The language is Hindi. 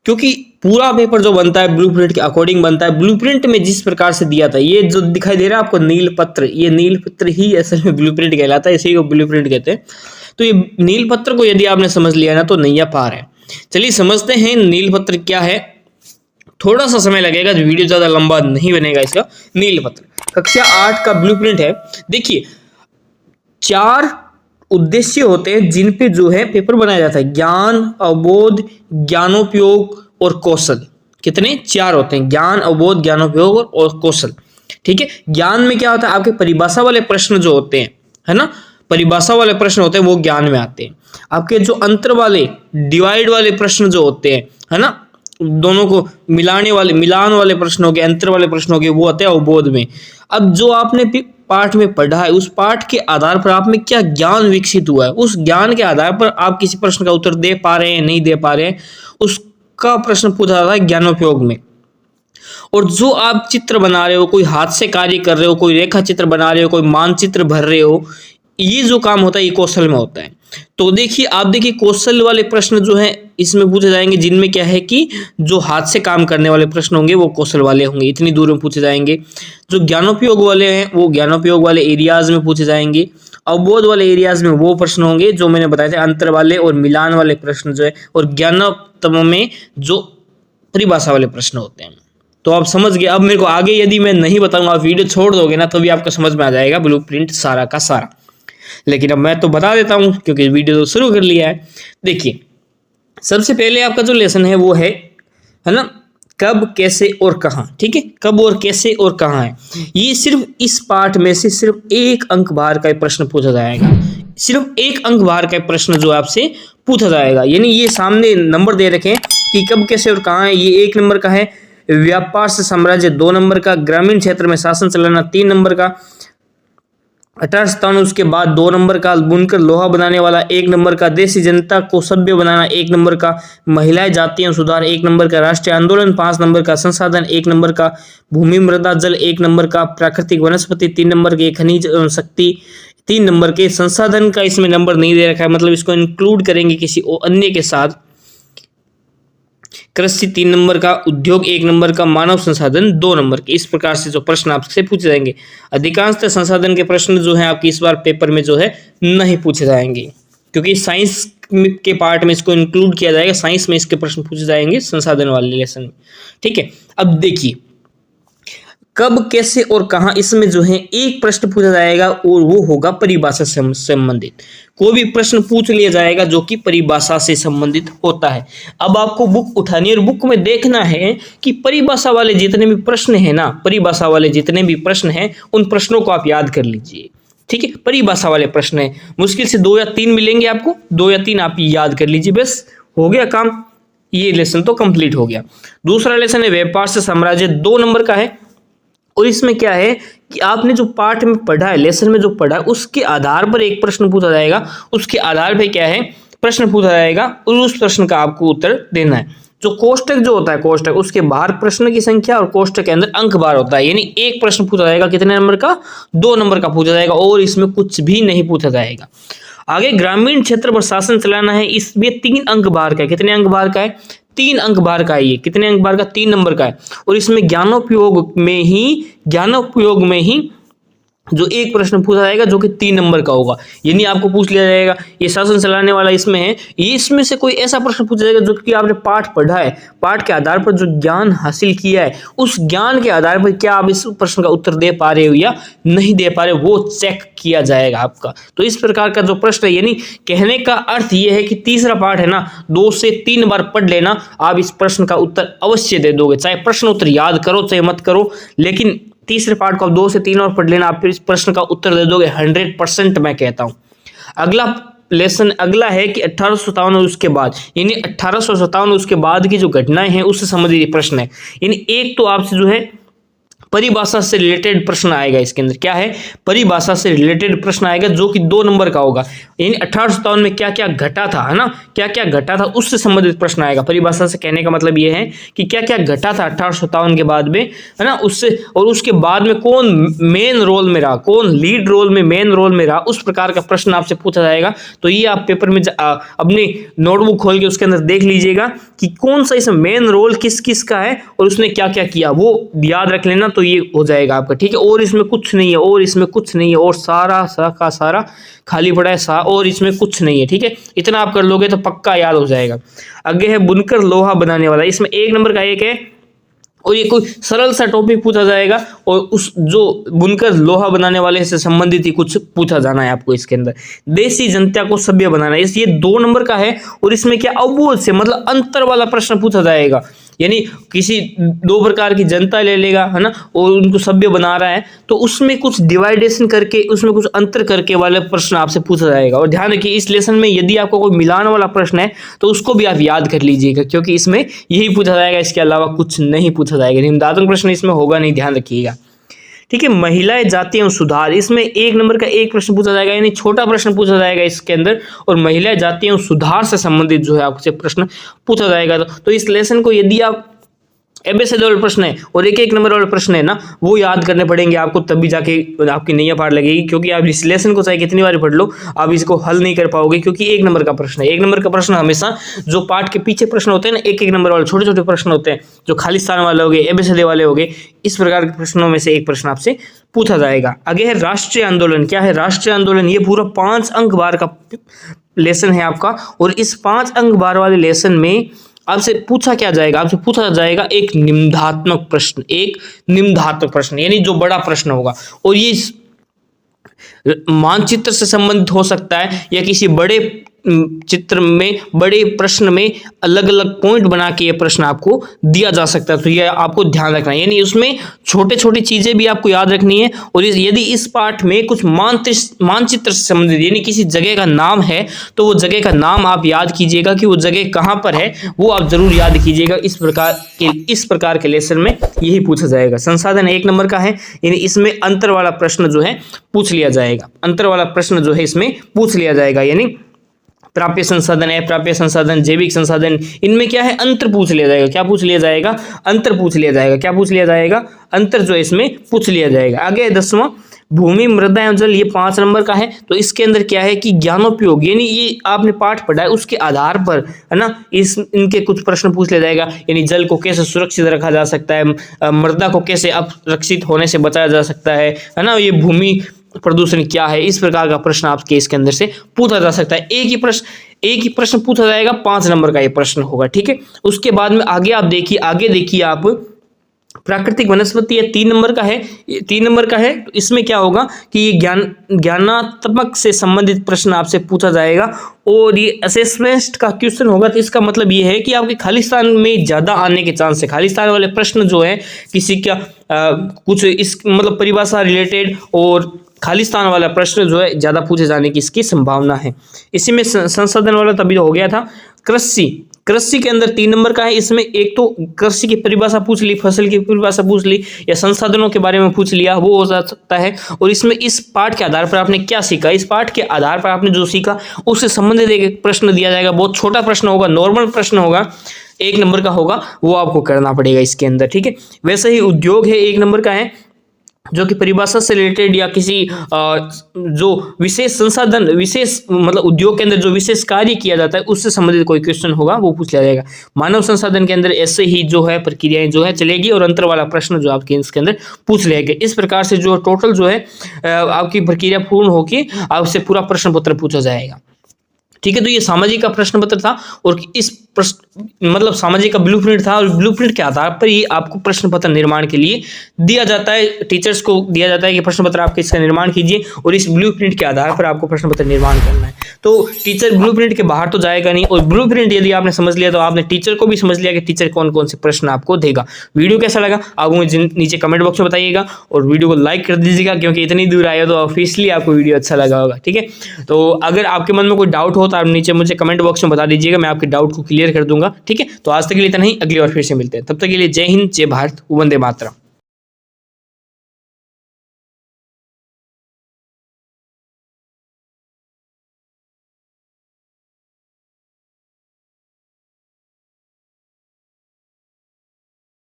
क्योंकि पूरा पेपर जो बनता है ब्लूप्रिंट के अकॉर्डिंग बनता है। ब्लूप्रिंट में जिस प्रकार से दिया था, ये जो दिखाई दे रहा है आपको नील पत्र, ये नील पत्र ही असल में ब्लूप्रिंट कहलाता है, इसी को ब्लूप्रिंट कहते हैं। तो ये नील पत्र को यदि आपने समझ लिया ना तो नैया पार है। चलिए समझते हैं नील पत्र क्या है। थोड़ा सा समय लगेगा, वीडियो ज्यादा लंबा नहीं बनेगा इसका। नील पत्र कक्षा 8 का ब्लूप्रिंट है। देखिए 4 उद्देश्य होते हैं जिन पे जो है पेपर बनाया जाता है। ज्ञान, अवबोध, ज्ञानोपयोग और कौशल। कितने? 4 होते हैं, ज्ञान, अवबोध, ज्ञानोपयोग और कौशल। ठीक है। ज्ञान में क्या होता है, आपके परिभाषा वाले प्रश्न जो होते हैं, है ना, परिभाषा वाले प्रश्न होते हैं वो ज्ञान में आते हैं। आपके जो अंतर वाले, डिवाइड वाले प्रश्न जो होते हैं, है ना, दोनों को मिलाने वाले, मिलान वाले प्रश्न हो गए, अंतर वाले प्रश्न हो गए, वो आते हैं अवबोध में। अब जो आपने पाठ में पढ़ा है, उस पाठ के आधार पर आप में क्या ज्ञान विकसित हुआ है, उस ज्ञान के आधार पर आप किसी प्रश्न का उत्तर दे पा रहे हैं, नहीं दे पा रहे हैं, उसका प्रश्न पूछा जाता है ज्ञानोपयोग में। और जो आप चित्र बना रहे हो, कोई हाथ से कार्य कर रहे हो, कोई रेखा चित्र बना रहे हो, कोई मानचित्र भर रहे हो, ये जो काम होता है ये कौशल में होता है। तो देखिए आप देखिए कौशल वाले प्रश्न जो है इसमें पूछे जाएंगे, जिनमें क्या है कि जो हाथ से काम करने वाले प्रश्न होंगे वो कौशल वाले होंगे, इतनी दूर में पूछे जाएंगे। जो ज्ञानोपयोग वाले हैं वो ज्ञानोपयोग वाले एरियाज में पूछे जाएंगे। अवबोध वाले एरियाज में वो प्रश्न होंगे जो मैंने बताए थे, अंतर वाले और मिलान वाले प्रश्न जो है, और ज्ञानोत्तम में जो परिभाषा वाले प्रश्न होते हैं। तो आप समझ गए। अब मेरे को आगे यदि मैं नहीं बताऊंगा, आप वीडियो छोड़ दोगे ना, तो भी आपको समझ में आ जाएगा ब्लूप्रिंट सारा का सारा। लेकिन अब मैं तो बता देता हूं क्योंकि वीडियो तो शुरू कर लिया है। देखिए सबसे पहले आपका जो लेसन है वो है ना, कब, कैसे और कहां। ठीक है, कब और कैसे और कहां है। ये सिर्फ इस पाठ में से सिर्फ 1 अंक बाहर का प्रश्न पूछा जाएगा। सिर्फ 1 अंक बाहर का प्रश्न जो आपसे पूछा जाएगा। यानी ये सामने नंबर दे रखे हैं कि कब, कैसे और कहां है। ये 1 नंबर का है। व्यापार से साम्राज्य 2 नंबर का। ग्रामीण क्षेत्र में शासन चलाना 3 नंबर का। 1857 उसके बाद 2 नंबर का। बुनकर लोहा बनाने वाला 1 नंबर का। देशी जनता को सभ्य बनाना 1 नंबर का। महिलाएं जातीय सुधार 1 नंबर का। राष्ट्रीय आंदोलन 5 नंबर का। संसाधन 1 नंबर का। भूमि मृदा जल 1 नंबर का। प्राकृतिक वनस्पति 3 नंबर के। खनिज शक्ति 3 नंबर के। संसाधन का इसमें नंबर नहीं दे रखा है, मतलब इसको इंक्लूड करेंगे किसी अन्य के साथ। कृषि 3 नंबर का। उद्योग 1 नंबर का। मानव संसाधन 2 नंबर के। इस प्रकार से जो प्रश्न आपसे पूछे जाएंगे। अधिकांशतः संसाधन के प्रश्न जो है आपकी इस बार पेपर में जो है नहीं पूछे जाएंगे, क्योंकि साइंस के पार्ट में इसको इंक्लूड किया जाएगा। साइंस में इसके प्रश्न पूछे जाएंगे संसाधन वाले लेसन में। ठीक है। अब देखिए कब, कैसे और कहां, इसमें जो है 1 प्रश्न पूछा जाएगा और वो होगा परिभाषा से संबंधित। कोई भी प्रश्न पूछ लिया जाएगा जो कि परिभाषा से संबंधित होता है। अब आपको बुक उठानी है और बुक में देखना है कि परिभाषा वाले जितने भी प्रश्न है ना, परिभाषा वाले जितने भी प्रश्न हैं उन प्रश्नों को आप याद कर लीजिए। ठीक है, परिभाषा वाले प्रश्न है, मुश्किल से 2 या 3 मिलेंगे आपको, 2 या 3 आप याद कर लीजिए, बस हो गया काम। ये लेसन तो कंप्लीट हो गया। दूसरा लेसन है व्यापार से साम्राज्य, 2 नंबर का है। और इसमें क्या है कि आपने जो पाठ में पढ़ा है, लेसन में जो पढ़ा है, उसके आधार पर 1 प्रश्न पूछा जाएगा। उसके आधार पर क्या है, प्रश्न पूछा जाएगा और उस प्रश्न का आपको उत्तर देना है। जो कोष्टक जो होता है, कोष्टक उसके बाहर प्रश्न की संख्या और कोष्टक के अंदर अंक बार होता है। यानी 1 प्रश्न पूछा जाएगा, कितने नंबर का, 2 नंबर का पूछा जाएगा, और इसमें कुछ भी नहीं पूछा जाएगा। आगे ग्रामीण क्षेत्र पर शासन चलाना है, इसमें 3 अंक बाहर का है। कितने अंक बाहर का है, 3 अंक बाहर का है। ये कितने अंक बाहर का, 3 नंबर का है। और इसमें ज्ञानोपयोग में ही जो 1 प्रश्न पूछा जाएगा जो कि 3 नंबर का होगा। यानी आपको पूछ लिया जाएगा ये शासन चलाने वाला इसमें है, इसमें से कोई ऐसा प्रश्न पूछा जाएगा जो कि आपने पाठ पढ़ा है, पाठ के आधार पर जो ज्ञान हासिल किया है, उस ज्ञान के आधार पर क्या आप इस प्रश्न का उत्तर दे पा रहे हो या नहीं दे पा रहे, वो चेक किया जाएगा आपका। तो इस प्रकार का जो प्रश्न है, यानी कहने का अर्थ ये है कि तीसरा पाठ है ना, 2 से 3 बार पढ़ लेना, आप इस प्रश्न का उत्तर अवश्य दे दोगे। चाहे प्रश्न उत्तर याद करो चाहे मत करो, लेकिन तीसरे पार्ट को आप 2 से 3 और पढ़ लेना, आप फिर इस प्रश्न का उत्तर दे दोगे 100%, मैं कहता हूं। अगला लेसन अगला है कि 1857 और उसके बाद, यानी 1857 उसके बाद की जो घटनाएं हैं उससे संबंधित प्रश्न है। यानी एक तो आपसे जो है परिभाषा से रिलेटेड प्रश्न आएगा इसके अंदर। क्या है? परिभाषा से रिलेटेड प्रश्न आएगा जो कि 2 नंबर का होगा। यानी 1857 में क्या क्या घटा था, है ना, क्या क्या घटा था उससे संबंधित प्रश्न आएगा। परिभाषा से कहने का मतलब ये है कि क्या क्या घटा था 1857 के बाद में, है ना, उससे, और उसके बाद में कौन मेन रोल में रहा, कौन लीड रोल में, मेन रोल में रहा, उस प्रकार का प्रश्न आपसे पूछा जाएगा। तो ये आप पेपर में अपनी नोटबुक खोल के उसके अंदर देख लीजिएगा कि कौन सा इसमें मेन रोल किस किस का है और उसने क्या क्या किया, वो याद रख लेना। तो ये हो जाएगा आपका, ठीक है। और इसमें कुछ नहीं है, और इसमें कुछ नहीं है, और सारा का सारा खाली पड़ा है, और इसमें कुछ नहीं है, ठीक है। इतना आप कर लोगे तो पक्का याद हो जाएगा। आगे है बुनकर लोहा बनाने वाला, इसमें 1 नंबर का एक है और ये कोई सरल सा टॉपिक पूछा जाएगा और उस जो बुनकर लोहा बनाने वाले से संबंधित ही कुछ पूछा जाना है आपको इसके अंदर। देसी जनता को सभ्य बनाना, ये 2 नंबर का है और इसमें क्या अवबोध से मतलब अंतर वाला प्रश्न पूछा जाएगा। यानी किसी 2 प्रकार की जनता ले लेगा, है ना, और उनको सभ्य बना रहा है, तो उसमें कुछ डिवाइडेशन करके, उसमें कुछ अंतर करके वाले प्रश्न आपसे पूछा जाएगा। और ध्यान रखिए इस लेसन में यदि आपको कोई मिलान वाला प्रश्न है तो उसको भी आप याद कर लीजिएगा, क्योंकि इसमें यही पूछा जाएगा, इसके अलावा कुछ नहीं पूछा जाएगा। निम्नात्मक प्रश्न इसमें होगा नहीं, ध्यान रखिएगा, ठीक है। महिलाएं जाति एवं सुधार, इसमें 1 नंबर का एक प्रश्न पूछा जाएगा, यानी छोटा प्रश्न पूछा जाएगा इसके अंदर, और महिला जाति एवं सुधार से संबंधित जो है आपसे प्रश्न पूछा जाएगा। तो इस लेसन को यदि आप एबीसीडी वाले प्रश्न है और 1-1 नंबर वाले प्रश्न है ना, वो याद करने पड़ेंगे आपको, तभी जाके आपकी नैया पार लगेगी। क्योंकि आप इस लेसन को चाहे कितनी बार पढ़ लो, आप इसको हल नहीं कर पाओगे, क्योंकि 1 नंबर का प्रश्न है। 1 नंबर का प्रश्न हमेशा जो पाठ के पीछे प्रश्न होते हैं ना, 1-1 नंबर वाले छोटे छोटे प्रश्न होते हैं, जो खाली स्थान वाले हो गए, एबीसीडी वाले हो गए, इस प्रकार के प्रश्नों में से एक प्रश्न आपसे पूछा जाएगा। आगे है राष्ट्रीय आंदोलन। क्या है राष्ट्रीय आंदोलन? ये पूरा 5 अंक बार का लेसन है आपका, और इस 5 अंक बार वाले लेसन में आपसे पूछा क्या जाएगा? आपसे पूछा जाएगा एक निम्नात्मक प्रश्न, एक निम्नात्मक प्रश्न, यानी जो बड़ा प्रश्न होगा, और ये मानचित्र से संबंधित हो सकता है या किसी बड़े चित्र में, बड़े प्रश्न में अलग अलग पॉइंट बना के ये प्रश्न आपको दिया जा सकता है। तो ये आपको ध्यान रखना है, यानी उसमें छोटे छोटी चीजें भी आपको याद रखनी है। और यदि इस पाठ में कुछ मानचित्र से संबंधित, यानी किसी जगह का नाम है, तो वो जगह का नाम आप याद कीजिएगा कि वो जगह कहाँ पर है, वो आप जरूर याद कीजिएगा। इस प्रकार के लेसन में यही पूछा जाएगा। संसाधन 1 नंबर का है, यानी इसमें अंतर वाला प्रश्न जो है पूछ लिया जाएगा, अंतर वाला प्रश्न जो है इसमें पूछ लिया जाएगा। यानी प्राप्य संसाधन, अप्राप्य संसाधन, जैविक संसाधन, इनमें क्या है अंतर पूछ लिया जाएगा। क्या पूछ लिया जाएगा? अंतर पूछ लिया जाएगा। क्या पूछ लिया जाएगा? अंतर जो है इसमें पूछ लिया जाएगा। आगे 10वां भूमि, मृदा एवं जल, ये 5 नंबर का है। तो इसके अंदर क्या है कि ज्ञानोपयोग, यानी ये आपने पाठ पढ़ा है उसके आधार पर, है ना, इनके कुछ प्रश्न पूछ लिया जाएगा। यानी जल को कैसे सुरक्षित रखा जा सकता है, मृदा को कैसे अपरक्षित होने से बचाया जा सकता है ना, ये भूमि प्रदूषण क्या है, इस प्रकार का प्रश्न आपके इसके अंदर से पूछा जा सकता है। एक ही प्रश्न पूछा जाएगा, 5 नंबर का ये प्रश्न होगा, ठीक है। उसके बाद में आगे देखिए आप प्राकृतिक वनस्पति, है 3 नंबर का है, 3 नंबर का है। तो इसमें क्या होगा कि ये ज्ञानात्मक से संबंधित प्रश्न आपसे पूछा जाएगा और ये असेसमेंट का क्वेश्चन होगा। तो इसका मतलब ये है कि आपके खालिस्तान में ज्यादा आने के चांस है। खालिस्तान वाले प्रश्न जो है किसी का कुछ इस मतलब परिभाषा रिलेटेड और खालिस्तान वाला प्रश्न जो है ज्यादा पूछे जाने की इसकी संभावना है। इसी में संसाधन वाला तभी हो गया था। कृषि के अंदर 3 नंबर का है। इसमें एक तो कृषि की परिभाषा पूछ ली, फसल की परिभाषा पूछ ली, या संसाधनों के बारे में पूछ लिया, वो हो सकता है। और इसमें इस पाठ के आधार पर आपने क्या सीखा, इस पाठ के आधार पर आपने जो सीखा उससे संबंधित एक प्रश्न दिया जाएगा। बहुत छोटा प्रश्न होगा, नॉर्मल प्रश्न होगा, 1 नंबर का होगा, वो आपको करना पड़ेगा इसके अंदर, ठीक है। वैसे ही उद्योग है, 1 नंबर का है, जो कि परिभाषा से रिलेटेड या किसी जो विशेष संसाधन, विशेष मतलब उद्योग के अंदर जो विशेष कार्य किया जाता है उससे संबंधित कोई क्वेश्चन होगा, वो पूछ लिया जाएगा। मानव संसाधन के अंदर ऐसे ही जो है प्रक्रियाएं जो है चलेगी और अंतर वाला प्रश्न जो आपके इसके अंदर पूछ लिया गया। इस प्रकार से जो टोटल जो है आपकी प्रक्रिया पूर्ण होकर आपसे पूरा प्रश्न पत्र पूछा जाएगा, ठीक है। तो ये सामाजिक का प्रश्न पत्र था और इस मतलब सामाजिक का ब्लूप्रिंट था और ब्लूप्रिंट के आधार पर ही आपको प्रश्न पत्र निर्माण के लिए दिया जाता है, टीचर्स को दिया जाता है कि प्रश्न पत्र आपके इसका निर्माण कीजिए और इस ब्लूप्रिंट के आधार पर आपको प्रश्न पत्र निर्माण करना है। तो टीचर ब्लूप्रिंट के बाहर तो जाएगा नहीं, और ब्लूप्रिंट यदि आपने समझ लिया तो आपने टीचर को भी समझ लिया कि टीचर कौन कौन से प्रश्न आपको देगा। वीडियो कैसा लगा आप मुझे नीचे कमेंट बॉक्स में बताइएगा और वीडियो को लाइक कर दीजिएगा, क्योंकि इतनी दूर आए तो ऑब्वियसली आपको वीडियो अच्छा लगा होगा, ठीक है। तो अगर आपके मन में कोई डाउट हो तो आप नीचे मुझे कमेंट बॉक्स में बता दीजिएगा, मैं आपके डाउट को क्लियर कर दूंगा, ठीक है। तो आज तक के लिए इतना ही, अगली बार फिर से मिलते हैं, तब तक के लिए जय हिंद, जय भारत, वंदे मातरम।